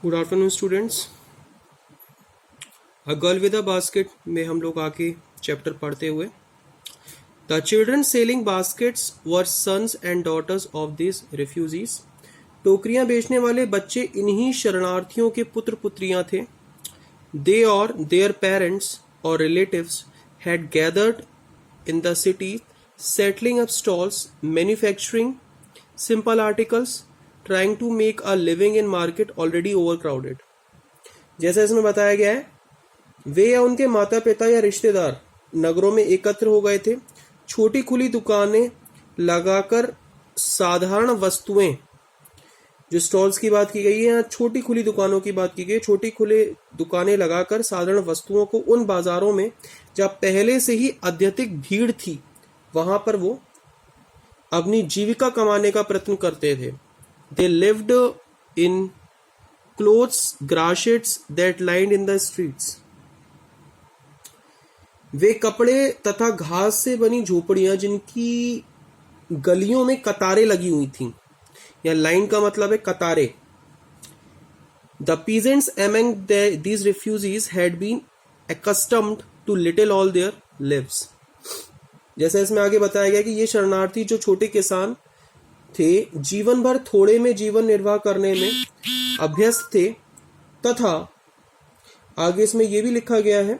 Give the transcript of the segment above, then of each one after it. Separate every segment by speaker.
Speaker 1: Good afternoon students. A girl with a basket में हम लोग आके चैप्टर पढ़ते हुए the children selling baskets were sons and daughters of this refugees. टोकरियां बेचने वाले बच्चे इन्हीं शरणार्थियों के पुत्र पुत्रियां थे। दे और देयर पेरेंट्स और relatives had gathered in the city, settling up stalls, manufacturing simple articles, trying to make a living in market already overcrowded। जैसा इसमें बताया गया है, वे या उनके माता पिता या रिश्तेदार नगरों में एकत्र हो गए थे, छोटी खुली दुकानें लगाकर साधारण वस्तुएं, जो स्टॉल्स की बात की गई है यहाँ छोटी खुली दुकानों की बात की गई, छोटी खुली दुकानें लगाकर साधारण वस्तुओं को उन बाजारों में जहाँ पहले से ही अत्यधिक भीड़ थी वहां पर वो अपनी जीविका कमाने का प्रयत्न करते थे। They lived in clothes grassets that lined in the streets। वे कपड़े तथा घास से बनी झोपड़ियां जिनकी गलियों में कतारें लगी हुई थीं, या लाइन का मतलब है कतारें। The peasants among these refugees had been accustomed to little all their lives। जैसे इसमें आगे बताया गया कि ये शरणार्थी जो छोटे किसान थे जीवन भर थोड़े में जीवन निर्वाह करने में अभ्यस्त थे, तथा आगे इसमें यह भी लिखा गया है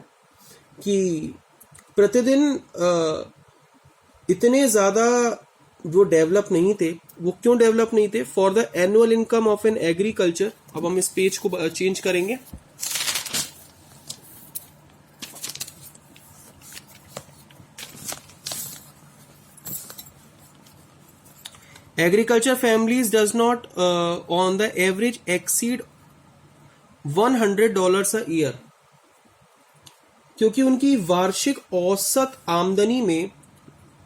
Speaker 1: कि प्रतिदिन इतने ज्यादा वो डेवलप नहीं थे। वो क्यों डेवलप नहीं थे? For the annual income of an agriculture. अब हम इस पेज को चेंज करेंगे। Agriculture families does not on the average exceed $100 a year, क्योंकि उनकी वार्षिक औसत आमदनी में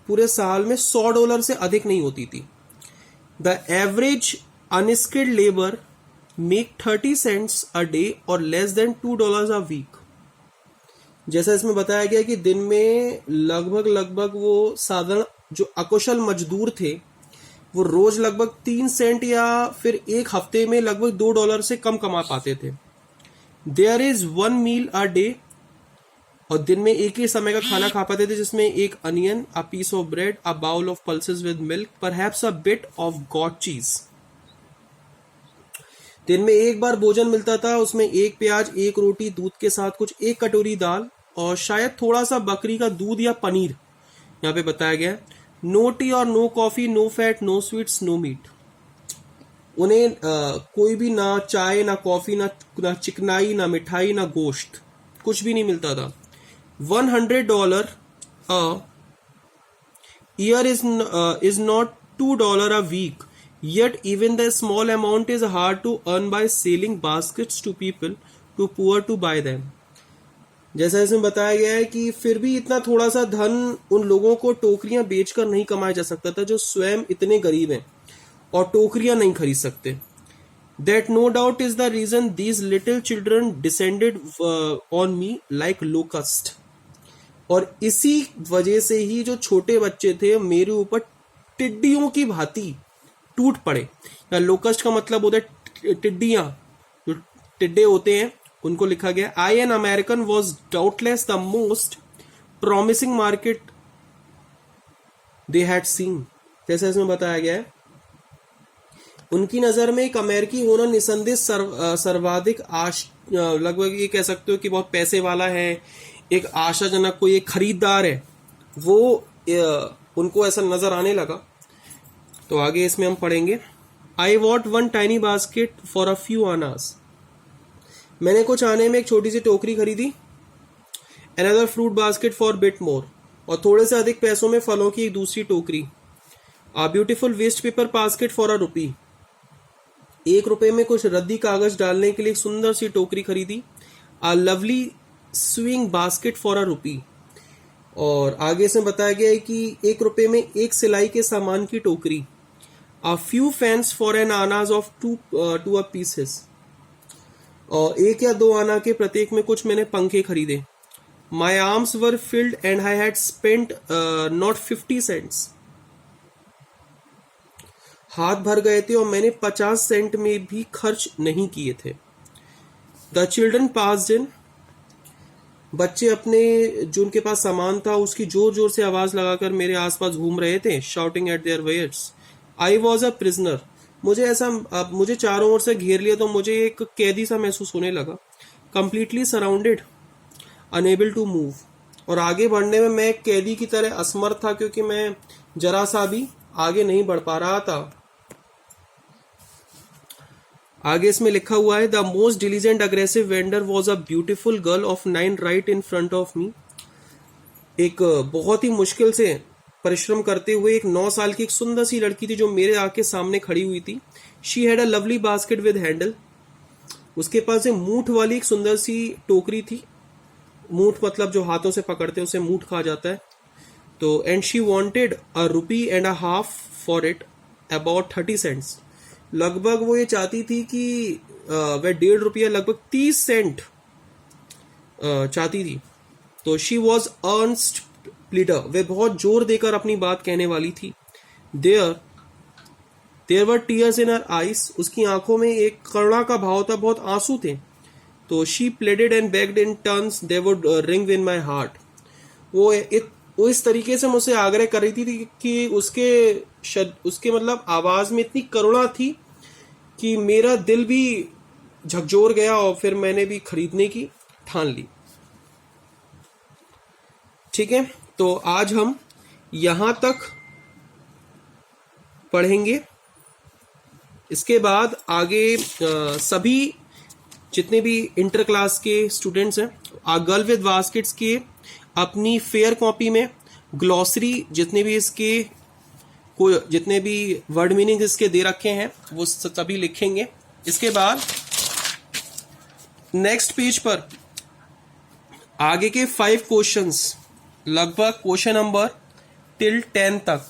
Speaker 1: पूरे साल में $100 से अधिक नहीं होती थी। The average unskilled labor make 30 cents a day or less than $2 a week। जैसा इसमें बताया गया कि दिन में लगभग वो साधारण जो अकुशल मजदूर थे वो रोज लगभग 3 सेंट या फिर एक हफ्ते में लगभग $2 से कम कमा पाते थे। There is 1 meal a day, और दिन में एक ही समय का खाना खा पाते थे, जिसमें एक onion, a piece of bread, a bowl of pulses with milk, perhaps a bit of goat cheese. दिन में एक बार भोजन मिलता था, उसमें एक प्याज, एक रोटी, दूध के साथ कुछ, एक कटोरी दाल और शायद थोड़ा सा बकरी का दूध या पनीर। यहाँ पे बताया गया है नो टी और no coffee, no fat, no sweets, no meat. उन्हें कोई भी ना चाय, ना कॉफी, ना चिकनाई, ना मिठाई, ना गोश्त, कुछ भी नहीं मिलता था। $100 a year is not $2 a week, yet even the small amount is hard to earn by selling baskets to people too poor to buy them। जैसा इसमें बताया गया है कि फिर भी इतना थोड़ा सा धन उन लोगों को टोकरियां बेचकर नहीं कमाया जा सकता था जो स्वयं इतने गरीब हैं और टोकरियां नहीं खरीद सकते। That no doubt is the reason these little children descended on me like locust। और इसी वजह से ही जो छोटे बच्चे थे मेरे ऊपर टिड्डियों की भांति टूट पड़े। या लोकस्ट का मतलब होता है टिड्डियां, जो टिड्डे होते हैं उनको लिखा गया। I an American was doubtless the most promising market they had seen. जैसे इसमें बताया गया है उनकी नजर में एक अमेरिकी होना निसंदेह सर्वाधिक लगभग ये कह सकते हो कि बहुत पैसे वाला है, एक आशाजनक कोई एक खरीदार है, वो उनको ऐसा नजर आने लगा। तो आगे इसमें हम पढ़ेंगे I bought one tiny basket for a few annas. मैंने कुछ आने में एक छोटी सी टोकरी खरीदी। Another fruit basket for bit more, और थोड़े से अधिक पैसों में फलों की एक दूसरी टोकरी। A beautiful waste paper basket for a rupee, $1 में कुछ रद्दी कागज डालने के लिए एक सुंदर सी टोकरी खरीदी। A lovely swing basket for a rupee, और आगे से बताया गया है कि $1 में एक सिलाई के सामान की टोकरी। A few fans for an anna of two a pieces, और 1 या 2 आना के प्रत्येक में कुछ मैंने पंखे खरीदे। My arms were filled and I had spent not 50 cents. हाथ भर गए थे और मैंने 50 सेंट में भी खर्च नहीं किए थे। द चिल्ड्रन पास्ड इन, बच्चे अपने जो उनके पास सामान था उसकी जोर जोर से आवाज लगाकर मेरे आसपास घूम रहे थे, shouting at their wares. I was a prisoner, मुझे चारों ओर से घेर लिया तो मुझे एक कैदी सा महसूस होने लगा। Completely surrounded, unable to move, और आगे बढ़ने में मैं एक कैदी की तरह असमर्थ था क्योंकि मैं जरा सा भी आगे नहीं बढ़ पा रहा था। आगे इसमें लिखा हुआ है, the most diligent aggressive vendor was a beautiful girl of 9 right in front of me. एक बहुत ही मुश्किल से परिश्रम करते हुए एक 9 साल की एक सुंदर सी लड़की थी जो मेरे आके सामने खड़ी हुई थी। She had a lovely basket with handle, उसके पास एक मूठ वाली एक सुंदर सी टोकरी थी। मूठ मतलब जो हाथों से पकड़ते हैं उसे मूठ कहा जाता है। तो and she wanted $1.50 for it, about 30 cents. लगभग वो ये चाहती थी कि वह ₹1.50 लगभग 30 सेंट चाहती थी। तो शी वॉज अर्नस्ट प्लीडर, वे बहुत जोर देकर अपनी बात कहने वाली थी। There were tears in her eyes, उसकी आंखों में एक करुणा का भाव था, बहुत आंसू थे। तो she प्लेडेड and bagged in turns they would ring in my heart, वो इस तरीके से मुझसे आग्रह कर रही थी कि उसके मतलब आवाज में इतनी करुणा थी कि मेरा दिल भी झकझोर गया और फिर मैंने भी खरीदने की ठान ली। ठीक है, तो आज हम यहां तक पढ़ेंगे। इसके बाद आगे सभी जितने भी इंटर क्लास के स्टूडेंट्स हैं, गर्ल विद बास्केट्स के अपनी फेयर कॉपी में ग्लॉसरी जितने भी वर्ड मीनिंग इसके दे रखे हैं वो सभी लिखेंगे। इसके बाद नेक्स्ट पेज पर आगे के 5 क्वेश्चंस, लगभग क्वेश्चन नंबर टिल 10 तक,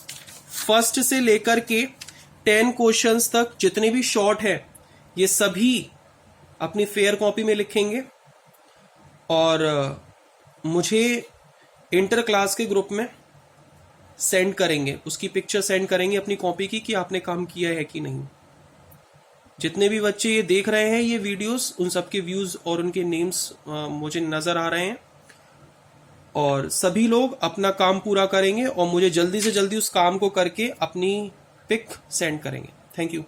Speaker 1: फर्स्ट से लेकर के 10 क्वेश्चंस तक जितने भी शॉर्ट है ये सभी अपनी फेयर कॉपी में लिखेंगे और मुझे इंटर क्लास के ग्रुप में सेंड करेंगे, उसकी पिक्चर सेंड करेंगे अपनी कॉपी की कि आपने काम किया है कि नहीं। जितने भी बच्चे ये देख रहे हैं ये वीडियोस, उन सबके व्यूज और उनके नेम्स मुझे नजर आ रहे हैं और सभी लोग अपना काम पूरा करेंगे और मुझे जल्दी से जल्दी उस काम को करके अपनी पिक सेंड करेंगे। Thank you.